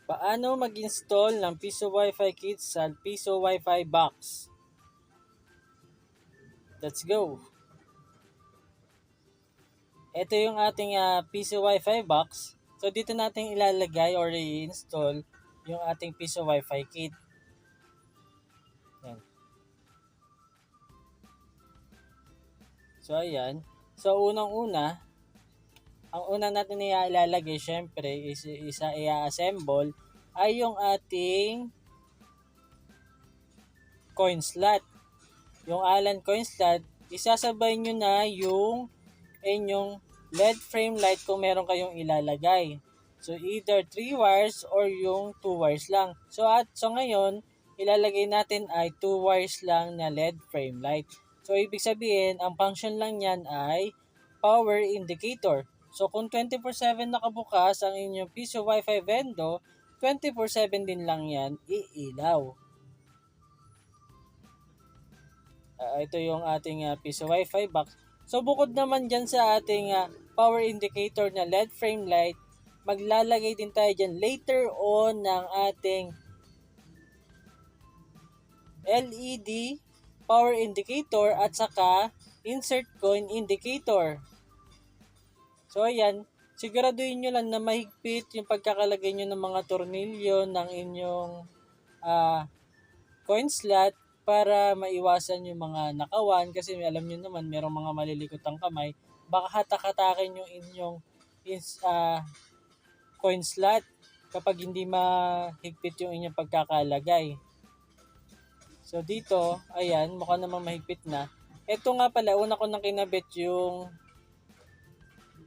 Paano mag-install ng Piso Wi-Fi kit sa Piso Wi-Fi box? Let's go! Ito yung ating Piso Wi-Fi box. So dito natin ilalagay or i-install yung ating Piso Wi-Fi kit. Yan. So ayan. So unang-una, ang una natin ilalagay syempre is isa i-assemble ay yung ating coin slot. Yung Allen coin slot, isasabay nyo na yung inyong LED frame light kung meron kayong ilalagay. So either 3 wires or yung 2 wires lang. So ngayon, ilalagay natin ay 2 wires lang na LED frame light. So ibig sabihin, ang function lang yan ay power indicator. So kung 24/7 nakabukas ang inyong Piso Wi-Fi Vendo, 24/7 din lang yan iilaw. Ito yung ating Piso Wi-Fi box. So bukod naman dyan sa ating power indicator na LED frame light, maglalagay din tayo dyan later on ng ating LED power indicator at saka insert coin indicator. So ayan, siguraduhin nyo lang na mahigpit yung pagkakalagay nyo ng mga tornilyo ng inyong coin slot para maiwasan yung mga nakawan kasi alam nyo naman merong mga malilikot ang kamay, baka hatak-hatakin yung inyong coin slot kapag hindi mahigpit yung inyong pagkakalagay. So dito, ayan, mukha namang mahigpit na. Ito nga pala, una ko nang kinabit yung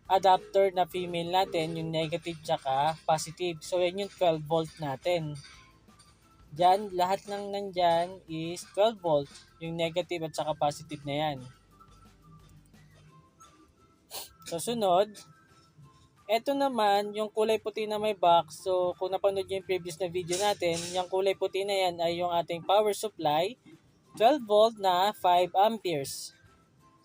adapter na female natin, yung negative tsaka positive. So yan yung 12 volt natin. Diyan, lahat ng nandyan is 12 volt. Yung negative at saka positive na yan. So sunod, eto naman, yung kulay puti na may box. So kung napanood nyo yung previous na video natin, yung kulay puti na yan ay yung ating power supply. 12 volt na 5 amperes.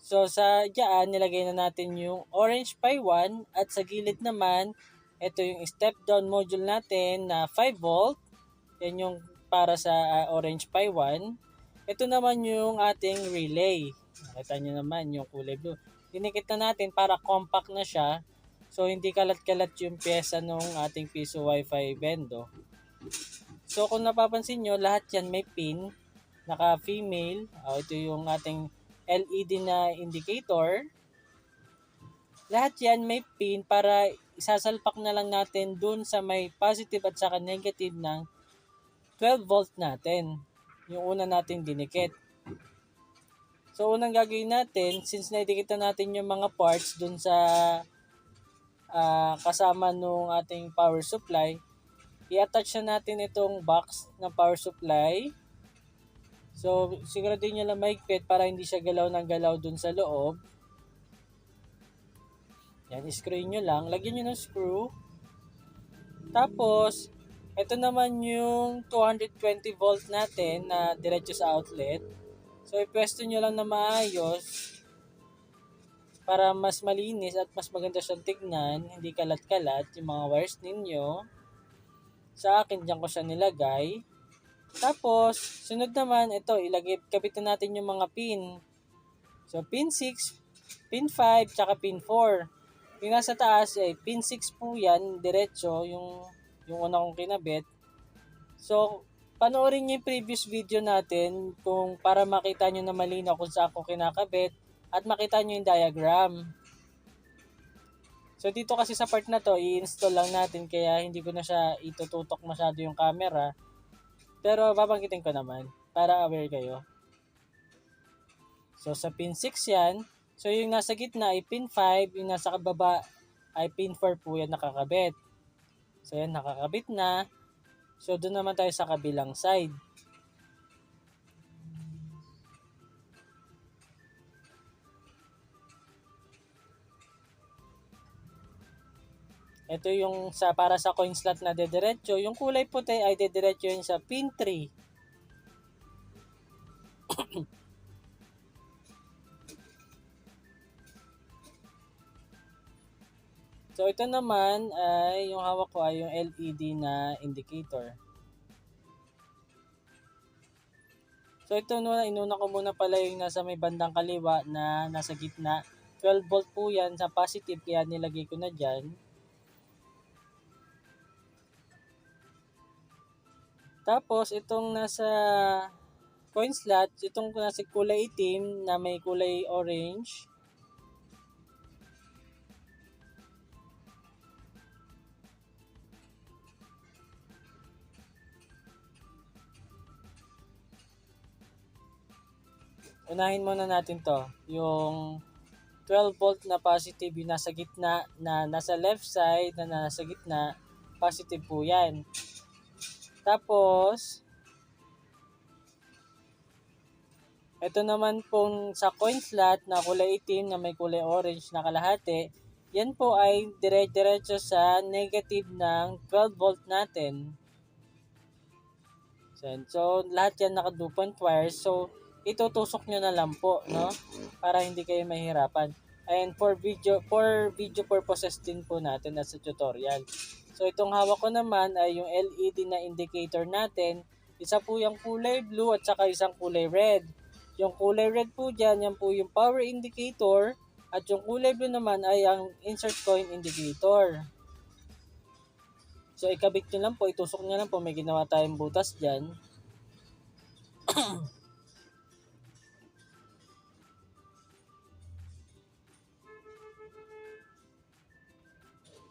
So sa dyan, nilagay na natin yung orange Pi 1 at sa gilid naman, ito yung step down module natin na 5 volt. Yan yung para sa orange Pi 1. Ito naman yung ating relay. Nakita nyo naman yung kulay blue. Dinikit na natin para compact na siya. So hindi kalat-kalat yung pyesa ng ating Piso Wi-Fi Vendo. So kung napapansin nyo, lahat yan may pin. Naka-female. Ito yung ating LED na indicator. Lahat yan may pin para isasalpak na lang natin dun sa may positive at saka negative ng 12 volt natin. Yung una nating dinikit. So unang gagawin natin, since naidikit na natin yung mga parts dun sa kasama nung ating power supply, i-attach na natin itong box ng power supply. So siguraduhin nyo lang mahigpit para hindi siya galaw ng galaw dun sa loob. Yan, screw nyo lang. Lagyan nyo ng screw. Tapos, ito naman yung 220 volt natin na diretso sa outlet. So, ipwesto nyo lang na maayos para mas malinis at mas maganda siyang tignan. Hindi kalat-kalat yung mga wires ninyo. Sa akin, dyan ko siya nilagay. Tapos, sunod naman, ito, kapitan natin yung mga pin. So, pin 6, pin 5, tsaka pin 4. Yung nasa taas ay pin 6 po yan, diretso, yung una kong kinabit. So, panoorin nyo yung previous video natin kung para makita nyo na malinaw kung saan ko kinakabit at makita nyo yung diagram. So, dito kasi sa part na to, i-install lang natin kaya hindi ko na siya itututok masyado yung camera. Pero babanggitin ko naman para aware kayo. So, sa pin 6 yan. So, yung nasa gitna ay pin 5, yung nasa kababa ay pin 4 po yan nakakabit. So, yan nakakabit na. So, doon naman tayo sa kabilang side. Ito yung para sa coin slot na dediretso. Yung kulay puti ay dediretso yun sa pin 3. So ito naman ay yung hawak ko ay yung LED na indicator. So ito inuna ko muna pala yung nasa may bandang kaliwa na nasa gitna. 12 volt po yan sa positive kaya nilagay ko na dyan. Tapos itong nasa coin slot, itong nasa kulay itim na may kulay orange. Unahin muna natin to, yung 12 volt na positive yung nasa gitna, na nasa left side na nasa gitna, positive po yan. Tapos, ito naman pong sa coin slot na kulay itim na may kulay orange na kalahati, yan po ay dire-diretso sa negative ng 12 volt natin. So, lahat yan naka 2-point wire. So, itutusok nyo na lang po, no? Para hindi kayo mahirapan. And for video purposes din po natin as a tutorial. So, itong hawak ko naman ay yung LED na indicator natin. Isa po yung kulay blue at saka isang kulay red. Yung kulay red po dyan, yan po yung power indicator. At yung kulay blue naman ay ang insert coin indicator. So, ikabit nyo lang po, itusok nyo lang po. May ginawa tayong butas dyan.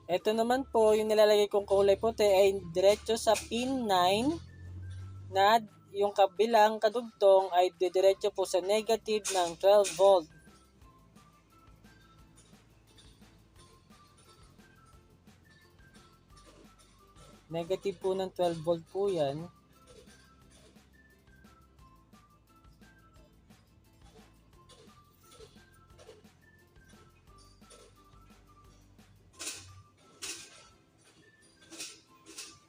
Ito naman po, yung nilalagay kong kulay puti ay diretso sa pin 9 na yung kabilang kadugtong ay diretso po sa negative ng 12 volt. Negative po ng 12 volt po yan.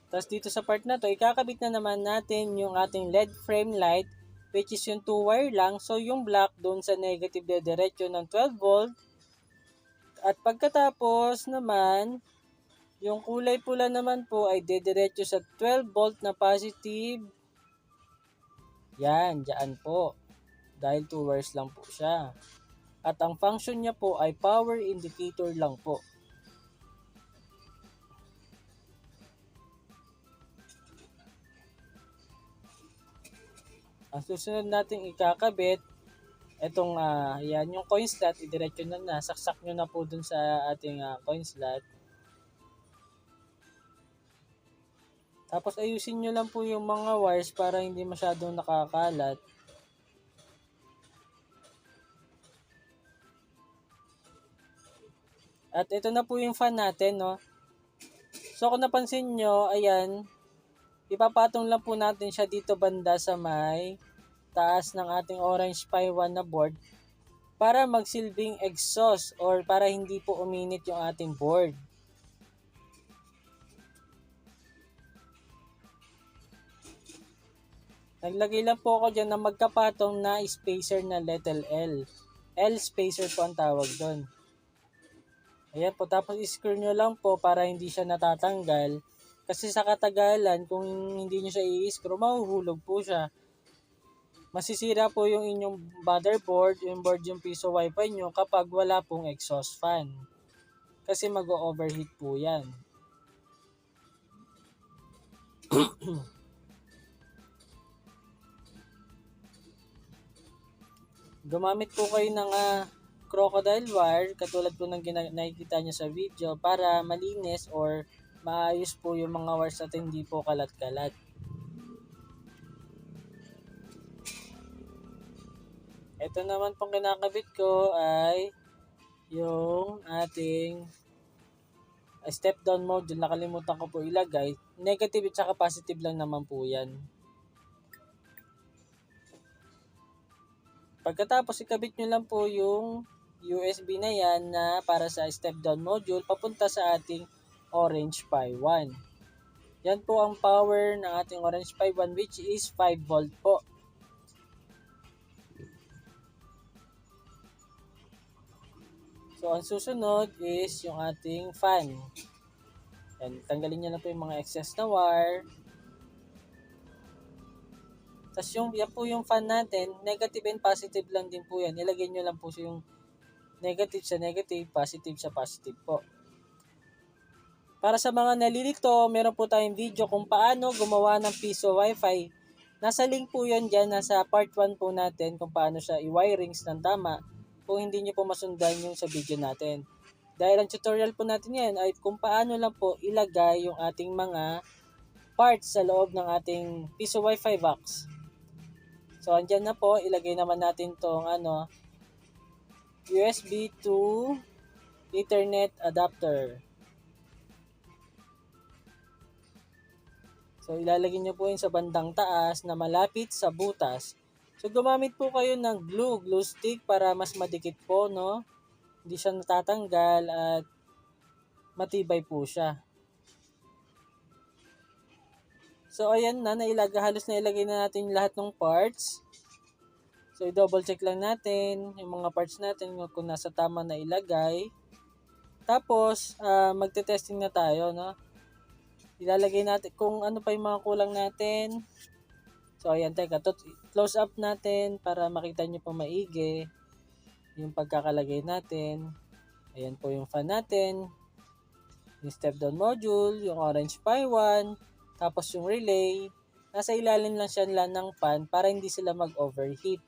Tapos dito sa part na to, ikakabit na naman natin yung ating LED frame light, which is yung 2 wire lang. So yung black doon sa negative na diretso ng 12 volt. At pagkatapos naman, yung kulay pula naman po ay didiretso sa 12 volt na positive. Yan, dyan po. Dahil 2 wires lang po siya. At ang function niya po ay power indicator lang po. Ang susunod nating ikakabit, itong yan yung coin slot, idiretso na, saksak nyo na po dun sa ating coin slot. Tapos ayusin nyo lang po yung mga wires para hindi masyadong nakakalat. At ito na po yung fan natin, no. So kung napansin nyo, ayan, ipapatong lang po natin siya dito banda sa may taas ng ating Orange Pi 1 na board para magsilbing exhaust or para hindi po uminit yung ating board. Naglagay lang po ako dyan na magkapatong na spacer na little L. L spacer po ang tawag doon. Ayan po, tapos i-screw nyo lang po para hindi siya natatanggal. Kasi sa katagalan, kung hindi nyo siya i-screw, mahuhulog po siya. Masisira po yung inyong motherboard, yung board yung piso wifi nyo kapag wala pong exhaust fan. Kasi mag-overheat po yan. Gumamit po kayo ng crocodile wire katulad po ng nakikita nyo sa video para malinis or maayos po yung mga wires at hindi po kalat-kalat. Ito naman pong kinakabit ko ay yung ating step down module. Nakalimutan ko po ilagay. Negative at saka positive lang naman po yan. Pagkatapos ikabit nyo lang po yung USB na yan na para sa step down module papunta sa ating Orange Pi 1. Yan po ang power ng ating Orange Pi 1 which is 5 volt po. So So, ang susunod is yung ating fan. Yan, tanggalin nyo na po yung mga excess na wire. Tapos yan po yung fan natin, negative and positive lang din po yan. Ilagay nyo lang po yung negative sa negative, positive sa positive po. Para sa mga nalilito, meron po tayong video kung paano gumawa ng piso wifi. Nasa link po yun dyan, nasa part 1 po natin kung paano siya i-wirings ng tama kung hindi nyo po masundan yung sa video natin. Dahil ang tutorial po natin yan ay kung paano lang po ilagay yung ating mga parts sa loob ng ating piso wifi box. So andyan na po, ilagay naman natin tong USB to Ethernet adapter. So, ilalagay nyo po yun sa bandang taas na malapit sa butas. So, gumamit po kayo ng glue stick para mas madikit po, no? Hindi siya natatanggal at matibay po siya. So, ayan na, halos nailagay na natin lahat ng parts. So, i-double check lang natin yung mga parts natin kung nasa tama na ilagay. Tapos, magte-testing na tayo, no? Ilalagay natin kung ano pa yung mga kulang natin. So, ayan, teka, close up natin para makita nyo pa maigi yung pagkakalagay natin. Ayan po yung fan natin, yung step down module, yung orange Pi 1, tapos yung relay. Nasa ilalim lang siya ng fan para hindi sila mag-overheat.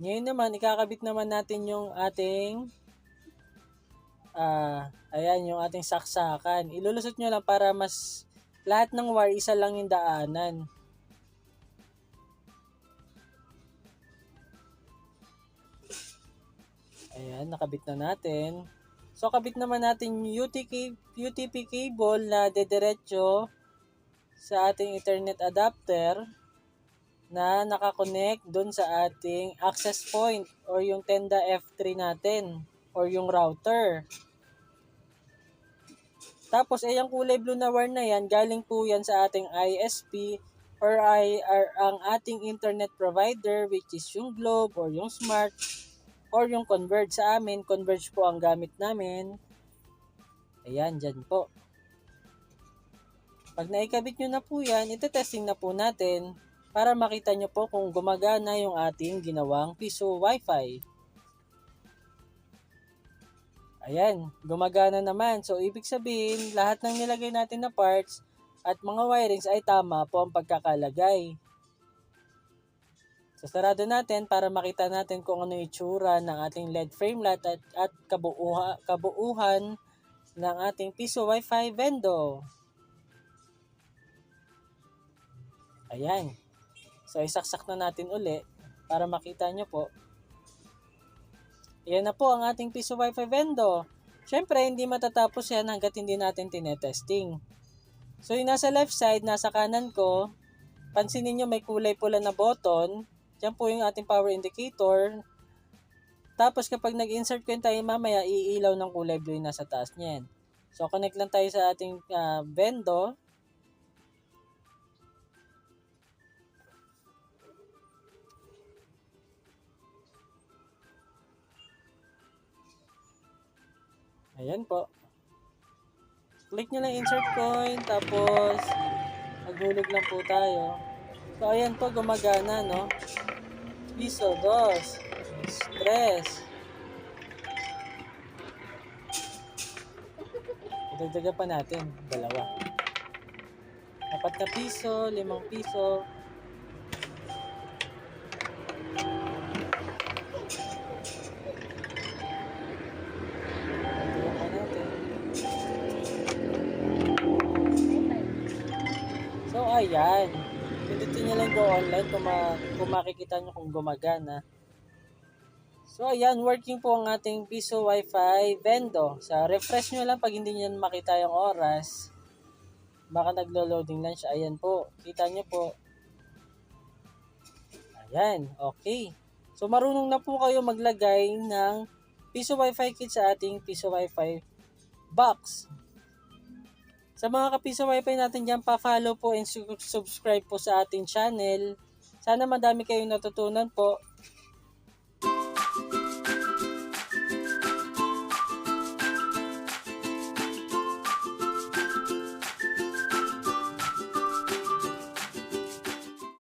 Ngayon naman, ikakabit naman natin yung ating ayan, yung ating saksakan. Ilulusot nyo lang para mas lahat ng wire, isa lang yung daanan. Ayan, nakabit na natin. So, kabit naman natin yung UTP cable na dediretso sa ating Ethernet adapter na nakakonect dun sa ating access point or yung Tenda F3 natin or yung router. Tapos, yung kulay blue na wire na yan, galing po yan sa ating ISP or ang ating internet provider which is yung Globe or yung Smart or yung Converge. Sa amin, Converge po ang gamit namin. Ayan, dyan po. Pag naikabit nyo na po yan, ite-testing na po natin para makita nyo po kung gumagana yung ating ginawang piso wifi. Ayan, gumagana naman. So, ibig sabihin, lahat ng nilagay natin na parts at mga wirings ay tama po ang pagkakalagay. So, sarado natin para makita natin kung ano yung itsura ng ating LED frame light at kabuuhan ng ating piso wifi vendo. Ayan. So, isaksak na natin uli para makita nyo po. Ayan na po ang ating piso wifi vendo. Siyempre, hindi matatapos yan hanggat hindi natin tinetesting. So, yung nasa left side, nasa kanan ko, pansinin nyo may kulay pula na button. Diyan po yung ating power indicator. Tapos, kapag nag-insert ko yun tayo mamaya, iilaw ng kulay blue yung nasa taas niyan. So, connect lang tayo sa ating vendo. Ayan po. Click nyo lang insert coin, tapos maghulog lang po tayo. So, ayan po, gumagana, no? Piso, 2, 3. Idagdagan pa natin, 2. 4 na piso, 5 piso. So, ayan. Pindutin nyo lang go online kung makikita nyo kung gumagana. So, ayan. Working po ang ating piso wifi vendo. Sa refresh nyo lang pag hindi nyo makita yung oras. Baka naglo-loading lang siya. Ayan po. Kita nyo po. Ayan. Okay. So, marunong na po kayo maglagay ng Piso Wi-Fi kit sa ating Piso Wi-Fi box. Sa mga kapiso Wi-Fi natin dyan, pa-follow po and subscribe po sa ating channel. Sana madami kayong natutunan po.